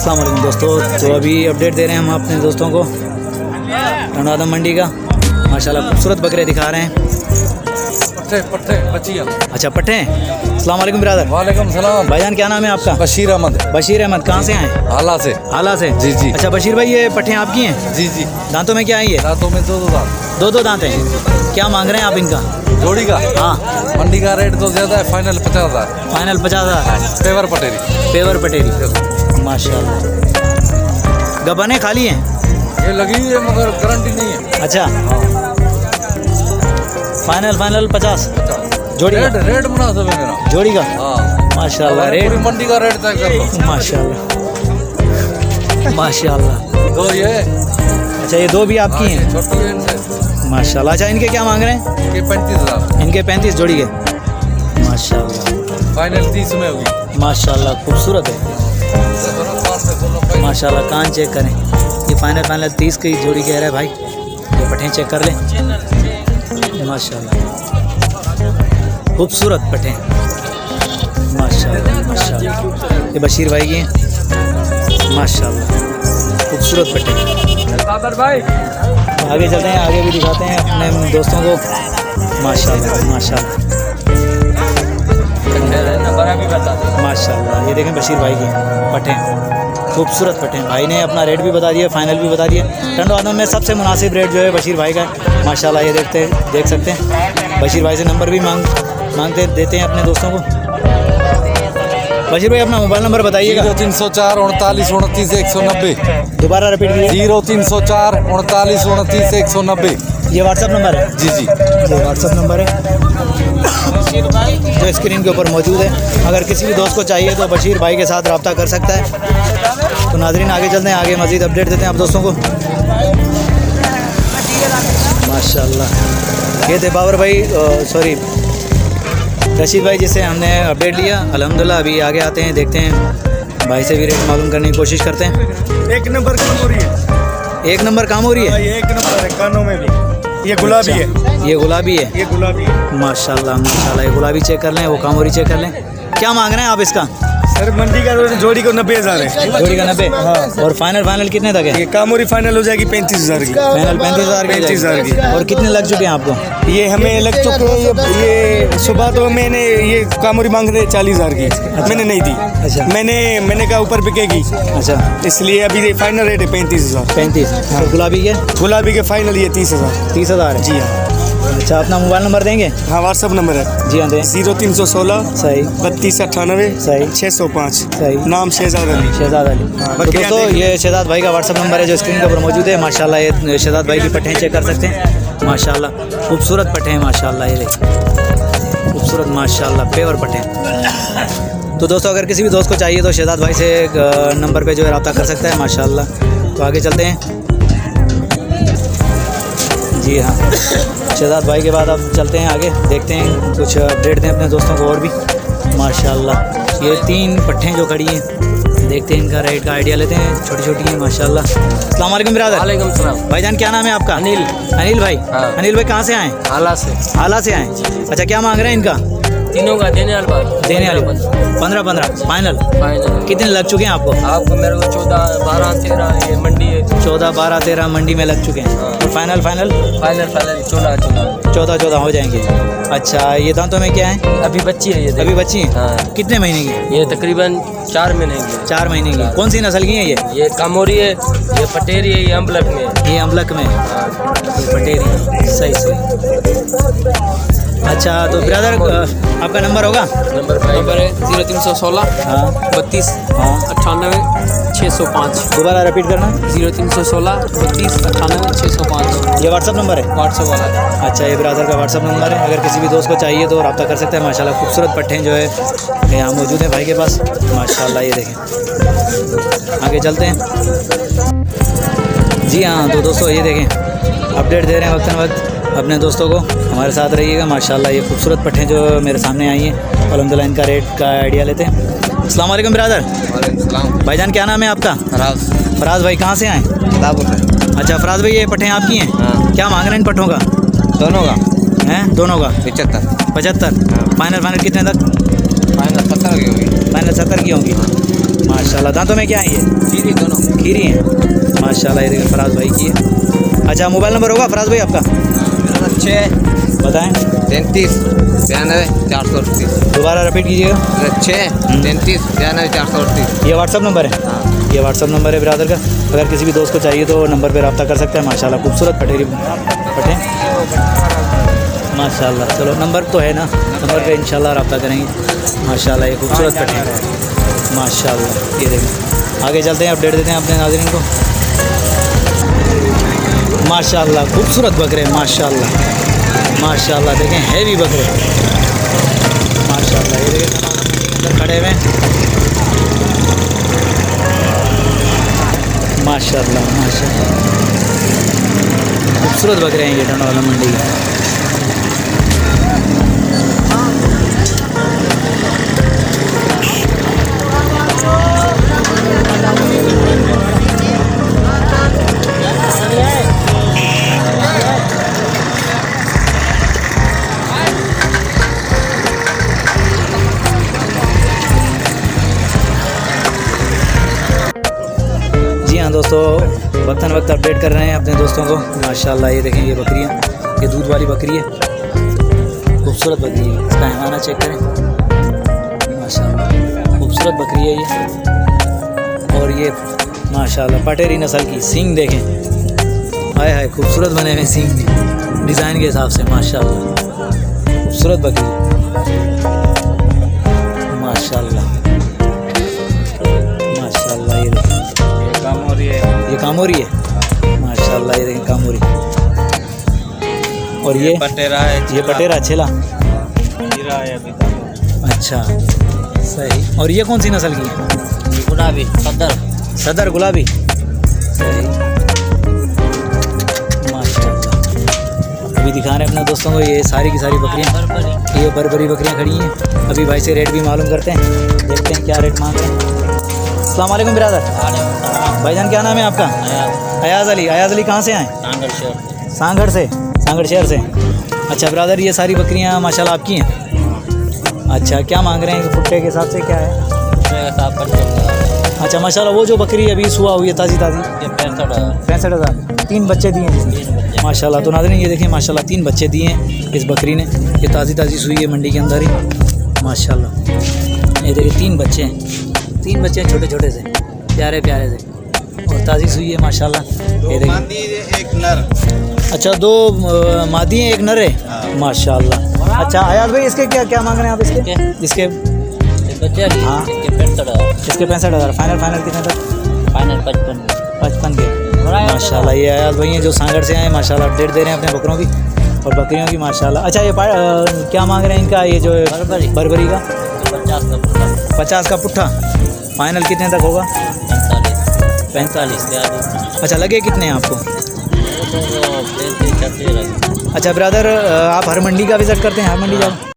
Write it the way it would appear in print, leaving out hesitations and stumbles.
अस्सलाम वालेकुम दोस्तों। तो अभी अपडेट दे रहे हैं हम अपने दोस्तों को टंडवादम मंडी का। माशाल्लाह खूबसूरत बकरे दिखा रहे हैं। पट्टे बचिया। अच्छा पट्टे हैं। अस्सलाम वालेकुम ब्रदर। वालेकुम सलाम। भाईजान क्या नाम है आपका? बशीर अहमद। बशीर अहमद। कहाँ से आए? आला से। आला से। जी जी। अच्छा बशीर भाई, ये पट्टे आपकी हैं? जी जी। दांतों में क्या है ये? दांतों में दो दांत। दो दांत हैं। क्या मांग रहे हैं आप इनका? जोड़ी का? हाँ। मंडी का रेट तो ज्यादा है, फाइनल 50,000। फाइनल 50,000। पेवर पटेरी। पेवर पटेरी। माशाल्लाह। गबने खाली हैं? ये लगी है मगर गारंटी नहीं है। अच्छा। फाइनल 50 जोड़ी का? रेट मुनासिब है मेरा। जोड़ी का? हाँ माशाल्लाह। पूरी रेट मंडी का रेट तय कर लो। माशाल्लाह माशाल्लाह। दो ये। अच्छा ये दो भी आपकी हैं? छोटी है इनसे। माशाल्लाह। अच्छा इनके क्या मांग रहे हैं? ये 35,000। इनके 35 जोड़ी के। माशाल्लाह। फाइनल 30 में होगी। माशाल्लाह खूबसूरत है। माशाल्लाह। कान चेक करें, ये फाइनल 30 की जोड़ी कह रहा है भाई। ये पट्टे चेक कर लें। माशाल्लाह खूबसूरत पट्टे। माशाल्लाह माशाल्लाह। ये बशीर भाई की हैं। माशाल्लाह खूबसूरत पट्टे। बाबर भाई आगे चलते हैं, आगे भी दिखाते हैं अपने दोस्तों को। माशाल्लाह माशाल्लाह माशाल्लाह। ये देखें बशीर भाई के पट्टे, खूबसूरत पट्टे। भाई ने अपना रेट भी बता दिया, फाइनल भी बता दिया। टंडवादम में सबसे मुनासिब रेट जो है बशीर भाई का माशाल्लाह। ये देख सकते हैं। बशीर भाई से नंबर भी मांगते देते हैं अपने दोस्तों को। बशीर भाई अपना मोबाइल नंबर बताइएगा। 0304 39 29 190। दोबारा रिपीट कीजिए। 0304 39 29 190। ये व्हाट्सअप नंबर है? जी जी। ये व्हाट्सअप नंबर है जो स्क्रीन के ऊपर मौजूद है। अगर किसी भी दोस्त को चाहिए तो बशीर भाई के साथ रब्ता कर सकता है। तो नाज़रीन आगे चलते हैं, आगे मज़ीद अपडेट देते हैं आप दोस्तों को। माशाल्लाह। ये थे बाबर भाई, सॉरी रशीद भाई, जिससे हमने अपडेट लिया। अल्हम्दुलिल्लाह अभी आगे आते हैं, देखते हैं भाई से भी रेट मालूम करने की कोशिश करते हैं। एक नंबर काम हो रही है। एक नंबर काम हो रही है? ये एक नंबर है कानों में भी। ये गुलाबी है। ये गुलाबी है? ये गुलाबी है। माशाल्लाह माशाल्लाह। ये गुलाबी चेक कर लें, वो कामोरी चेक कर लें। क्या मांग रहे हैं आप इसका? सर मंडी का जोड़ी को 90,000 है। जोड़ी का 90? हाँ। और फाइनल कितने तक है? ये कामोरी फाइनल हो जाएगी 35,000 की। फाइनल 35,000 की। और कितने लग चुके हैं आपको? ये हमें लग चुके हैं। ये सुबह तो मैंने ये कामोरी मांग रहे 40,000 की। अच्छा। मैंने नहीं दी। अच्छा। मैंने कहा ऊपर बिकेगी। अच्छा इसलिए अभी फाइनल रेट है 35,000। 35। और गुलाबी के? गुलाबी के फाइनल ये 30,000। 30,000 है? जी हाँ। अच्छा अपना मोबाइल नंबर देंगे? हाँ व्हाट्सअप नंबर है। जी हाँ दें। 0316 सही 3298 सही 605। सही। नाम शहजाद अली। शहजाद अली। हाँ, तो दोस्तों ये शहजाद भाई का व्हाट्सअप नंबर है जो स्क्रीन के ऊपर मौजूद है। माशाल्लाह ये शहजाद भाई की पट्टे चेक कर सकते हैं। माशाल्लाह खूबसूरत पट्टे हैं। माशाल्लाह ये देखिए खूबसूरत माशाल्लाह पेवर पट्टे। तो दोस्तों अगर किसी भी दोस्त को चाहिए तो शहजाद भाई से नंबर पे जो है रब्ता कर सकता है। माशाल्लाह। तो आगे चलते हैं। जी हाँ शहजाद भाई के बाद अब चलते हैं आगे, देखते हैं कुछ अपडेट दें अपने दोस्तों को और भी। माशाल्लाह ये 3 पट्टें जो खड़ी हैं, देखते हैं इनका रेट का आइडिया लेते हैं। छोटी छोटी हैं माशाल्लाह। अस्सलाम वालेकुम बिरादर। वालेकुम सलाम। भाईजान क्या नाम है आपका? अनिल। अनिल भाई। हाँ। अनिल भाई कहाँ से आए? आला से। आला से आए। अच्छा क्या मांग रहे हैं इनका? तीनों का देने वाले 15 फाइनल। फाइनल कितने लग चुके हैं आपको? आपको मेरे को 14 12 13 ये मंडी है। 14 12 13 मंडी में लग चुके हैं। और फाइनल 14 हो जाएंगे। अच्छा ये दांतों में क्या है? अभी बच्ची है ये। अभी बच्ची हैं? हाँ। कितने महीने की? ये तकरीबन 4 महीने की। 4 महीने की। कौन सी नस्ल की है ये? ये कामोरी है, ये पटेरी है, ये अम्बलक में है। ये अम्बलक में? हाँ। ये पटेरी। सही। अच्छा तो ब्रदर आपका नंबर होगा? नंबर है 0316 हाँ 32 हाँ 98 605। दोबारा रिपीट करना। 0316 32 98 605। ये व्हाट्सअप नंबर है? व्हाट्सअप वाला। अच्छा ये ब्रदर का व्हाट्सअप नंबर है। अगर किसी भी दोस्त को चाहिए तो रब्ता कर सकते हैं। माशाल्लाह खूबसूरत पट्टे जो है यहाँ मौजूद है भाई के पास। माशाल्लाह ये देखें। आगे चलते हैं। जी हाँ तो दोस्तों ये देखें अपडेट दे रहे हैं वक्तन वक्त अपने दोस्तों को। हमारे साथ रहिएगा। माशाल्लाह ये खूबसूरत पट्टे जो मेरे सामने आई हैं। अल्हम्दुलिल्लाह इनका रेट का आइडिया लेते हैं। अस्सलाम वालेकुम ब्रदर। भाईजान क्या नाम है आपका? फराज भाई कहाँ से आए? अच्छा फराज भाई ये पट्टे आपकी हैं? हाँ। क्या मांग रहे हैं इन पट्टों का? दोनों का हैं? दोनों का 75। फाइनल कितने तक? फाइनल 70 की होगी। फाइनल 70 की होंगी। माशाल्लाह। दांतों में क्या है ये? खीरी दोनों। खीरी हैं माशाल्लाह। ये देखिए फराज भाई की है। अच्छा मोबाइल नंबर होगा फराज भाई आपका? 6 बताएं। 33 92 438। दोबारा रिपीट कीजिएगा। 6 33 92 438। ये व्हाट्सअप नंबर है? ये व्हाट्सअप नंबर है ब्रदर का। अगर किसी भी दोस्त को चाहिए तो नंबर पे रब्ता कर सकते हैं। माशाल्लाह खूबसूरत पटेरी पटे माशाल्लाह। चलो नंबर तो है ना, नंबर पे इंशाल्लाह रब्ता करेंगे। माशाल्लाह ये खूबसूरत पटे माशाल्लाह। ये देखें आगे चलते हैं, अपडेट देते हैं अपने नाज़रीन को। माशाल्लाह खूबसूरत बकरे माशाल्लाह माशाल्लाह। देखें हैवी बकरे माशाल्लाह। ये देखें अंदर खड़े हुए हैं माशाल्लाह माशाल्लाह। खूबसूरत बकरे हैं ये टंडवाला मंडी के। जी हाँ दोस्तों, वक्तन वक्त अपडेट कर रहे हैं अपने दोस्तों को। माशाल्लाह ये देखें ये बकरियाँ, ये दूध वाली बकरी है, खूबसूरत बकरी है। इसका हैवाना चेक करें माशाल्लाह। खूबसूरत बकरी है ये। और ये माशाल्लाह पटेरी नस्ल की। सींग देखें, हाय हाय खूबसूरत बने हुए सींग भी डिज़ाइन के हिसाब से माशाल्लाह। खूबसूरत बकरी माशाल्लाह माशाल्लाह। ये देखें ये कामोरी है माशाल्लाह। ये देखें कामोरी। और ये पटेरा है, ये पटेरा छेला। हीरा है अभी। अच्छा सही। और ये कौन सी नस्ल की है? गुलाबी सदर। सदर गुलाबी। सही माशाल्लाह। अभी दिखा रहे हैं अपने दोस्तों को ये सारी की सारी बकरियाँ। ये बरबरी बकरियाँ खड़ी हैं। अभी भाई से रेट भी मालूम करते हैं, देखते हैं क्या रेट मांगते हैं। अस्सलाम वालेकुम बिरादर। भाईजान क्या नाम है आपका? अयाज़ अली। अयाज़ अली कहाँ से आए? सांगड़ से। सांगड़ शहर से। अच्छा ब्रदर ये सारी बकरियाँ माशाल्लाह आपकी हैं? अच्छा क्या मांग रहे हैं फुट्टे के हिसाब से क्या है? अच्छा माशाल्लाह। वो जो बकरी अभी सुबह हुई है ताज़ी 65,000। 3 बच्चे दिए हैं माशाल्लाह। तो नाज़रीन ये देखें माशाल्लाह 3 बच्चे दिए हैं इस बकरी ने। ये ताज़ी सुई है मंडी के अंदर ही माशाल्लाह। ये देखिए 3 बच्चे हैं, 3 बच्चे हैं छोटे छोटे से, प्यारे प्यारे से, और ताज़ी सुई है माशाल्लाह। ये देखिए एक नर। अच्छा 2 मादी हैं 1 नर है माशाल्लाह। अच्छा अयाज़ भाई इसके क्या क्या मांग रहे हैं आप इसके? इसके हाँ इसके 65,000। फाइनल कितने तक? फाइनल 55 के माशाल्लाह। ये अयाज़ भाई हैं जो सांगड़ से आए माशाल्लाह। अपडेट दे रहे हैं अपने बकरों की और बकरियों की माशाल्लाह। अच्छा ये क्या मांग रहे हैं इनका? ये जो बरबरी का 50 का पुट्ठा। फाइनल कितने तक होगा? 45। अच्छा लगे कितने हैं आपको? अच्छा ब्रदर आप हर मंडी का विज़िट करते हैं? हर मंडी जाओ।